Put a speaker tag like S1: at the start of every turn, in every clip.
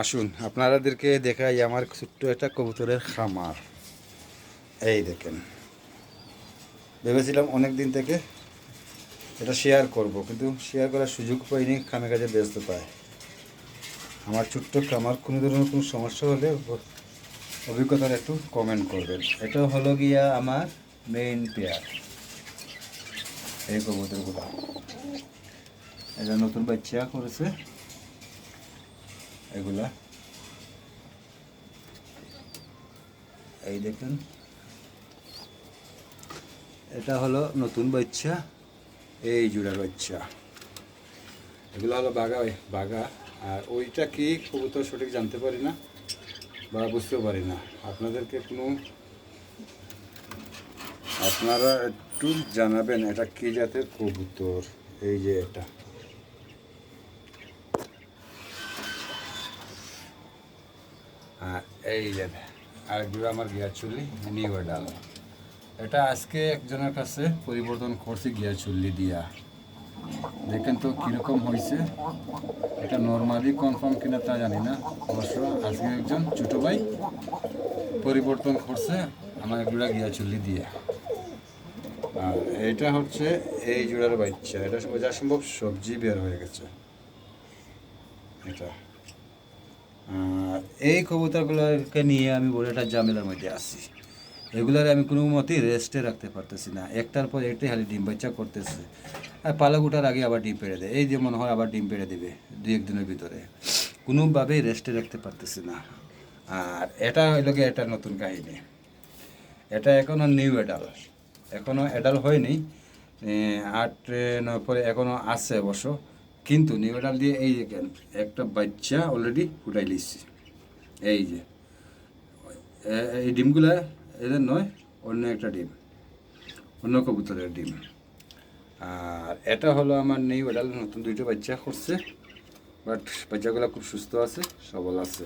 S1: আসুন আপনাদেরকে দেখাই আমার ছোট্ট একটা কবুতরের খামার। এই দেখেন, ভেবেছিলাম অনেক দিন থেকে এটা শেয়ার করব, কিন্তু শেয়ার করার সুযোগ পাইনি, খামে কাজে ব্যস্ত পায়। আমার ছোট্ট খামার, কোনো ধরনের কোনো সমস্যা হলে অভিজ্ঞতার একটু কমেন্ট করবেন। এটা হলো গিয়া আমার মেইন পেয়ার, এই কবুতরগুলো। এটা নতুন বাচ্চা করেছে এগুলা, এই দেখেন। এটা হলো নতুন বাচ্চা, এই জোড়ার বাচ্চা। এগুলো হলো বাঘা বাঘা। আর ওইটা কি কবুতর সঠিক জানতে পারি না বা বুঝতেও পারি না। আপনারা একটু জানাবেন এটা কি জাতের কবুতর। এই যে এটা, আর এই যে আরেকগুলো আমার গিয়ারচুল্লি নিউ এডাল। এটা আজকে একজনের কাছে পরিবর্তন করছি গিয়ারচুল্লি দিয়া। দেখেন তো কীরকম হয়েছে। এটা নর্মালি কনফার্ম কিনা তা জানি না, অবশ্য আজকে একজন ছোটো ভাই পরিবর্তন করছে আমার জোড়া গিয়ারচুল্লি দিয়ে। আর এইটা হচ্ছে এই জোড়ার বাচ্চা। এটা যা সম্ভব সবজি বের হয়ে গেছে এটা। এই কবুতরগুলোকে নিয়ে আমি বড় একটা ঝামেলার মধ্যে আছি। এগুলার আমি কোনো মতেই রেস্টে রাখতে পারতেছি না, একটার পর একটাই খালি ডিম বাচ্চা করতেছে। আর পালক ওঠার আগে আবার ডিম পেড়ে দেয়, এই যে মনে হয় আবার ডিম পেড়ে দেবে 2-1 দিনের ভিতরে। কোনোভাবেই রেস্টে রাখতে পারতেছি না। আর এটা হইল গিয়ে এটা নতুন কাহিনী। এটা এখনও নিউ অ্যাডাল, এখনও অ্যাডাল হয়নি। 8-9 পরে এখনও আছে অবশ্য, কিন্তু নিউ অ্যাডাল দিয়ে এই দেখেন একটা বাচ্চা অলরেডি ফুটাই লিখছি। এই যে এই ডিমগুলা এদের নয়, অন্য একটা ডিম, অন্য কবুতরের ডিম। আর এটা হলো আমার নিউ অ্যাডাল, নতুন 2টো বাচ্চা করছে। বাট বাচ্চাগুলো খুব সুস্থ আছে, সবল আছে।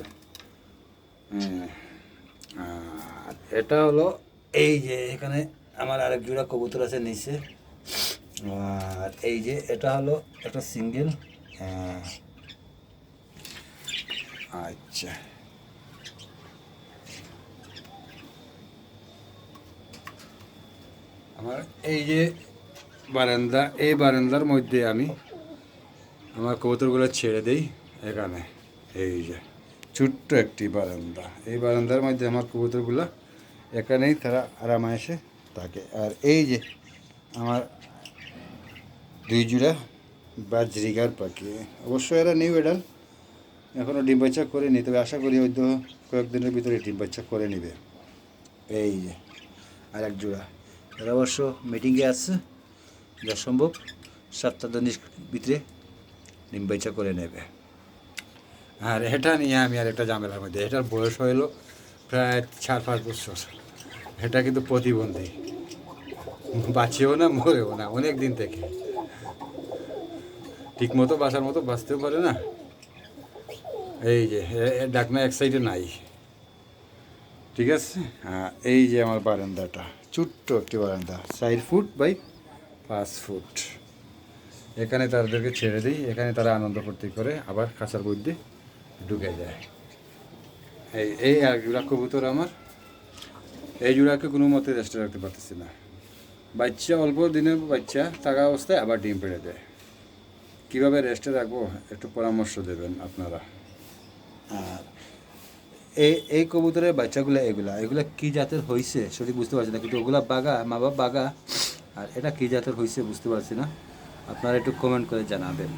S1: আর এটা হলো এই যে এখানে আমার আরেক জোড়া কবুতর আছে নিচে। আর এই যে এটা হলো একটা সিঙ্গেল। আচ্ছা, আমার এই যে বারান্দা, এই বারান্দার মধ্যে আমি আমার কবুতরগুলো ছেড়ে দিই এখানে। এই যে ছোট্ট একটি বারান্দা, এই বারান্দার মধ্যে আমার কবুতরগুলো এখানেই তারা আরামায়েসে থাকে। আর এই যে আমার 2 জোড়া বাজরিগার পাখি, অবশ্য এরা নিউ অ্যাডাল, এখনও ডিম বাচ্চা করেনি, তবে আশা করি হয়তো কয়েকদিনের ভিতরে ডিম বাচ্চা করে নেবে। এই যে আর এক জোড়া, এরা অবশ্য মিটিংয়ে আসছে, যা সম্ভব 7টা দিনের ভিতরে ডিম বাচ্চা করে নেবে। আর এটা নিয়ে আমি আর একটা ঝামেলার মধ্যে। এটার বয়স হলো প্রায় 4-5 বছর। এটা কিন্তু প্রতিবন্ধী, বাঁচেও না মরেও না অনেক দিন থেকে, ঠিক মতো বাঁচার মতো বাঁচতেও পারে না। এই যে ডাকনা এক সাইডে নাই, ঠিক আছে। এই যে আমার বারান্দাটা, ছোট্ট একটি বারান্দা, 4 ফুট বাই 5 ফুট। এখানে তাদেরকে ছেড়ে দিই, এখানে তারা আনন্দ ফুর্তি করে, আবার খাঁচার মধ্যে ঢুকে যায়। এই এক জোড়া কবুতর আমার, এই জোড়াকে কোনো মতে রেস্টে রাখতে পারতেছি না। বাচ্চা অল্প দিনের বাচ্চা থাকা অবস্থায় আবার ডিম পেড়ে দেয়। কীভাবে রেস্টে রাখবো একটু পরামর্শ দেবেন আপনারা। আর এই কবুতরের বাচ্চাগুলো এগুলা কী জাতের হয়েছে সঠিক বুঝতে পারছি না, কিন্তু ওগুলা বাঘা, মা বাবা বাঘা। আর এটা কী জাতের হয়েছে বুঝতে পারছি না, আপনারা একটু কমেন্ট করে জানাবেন।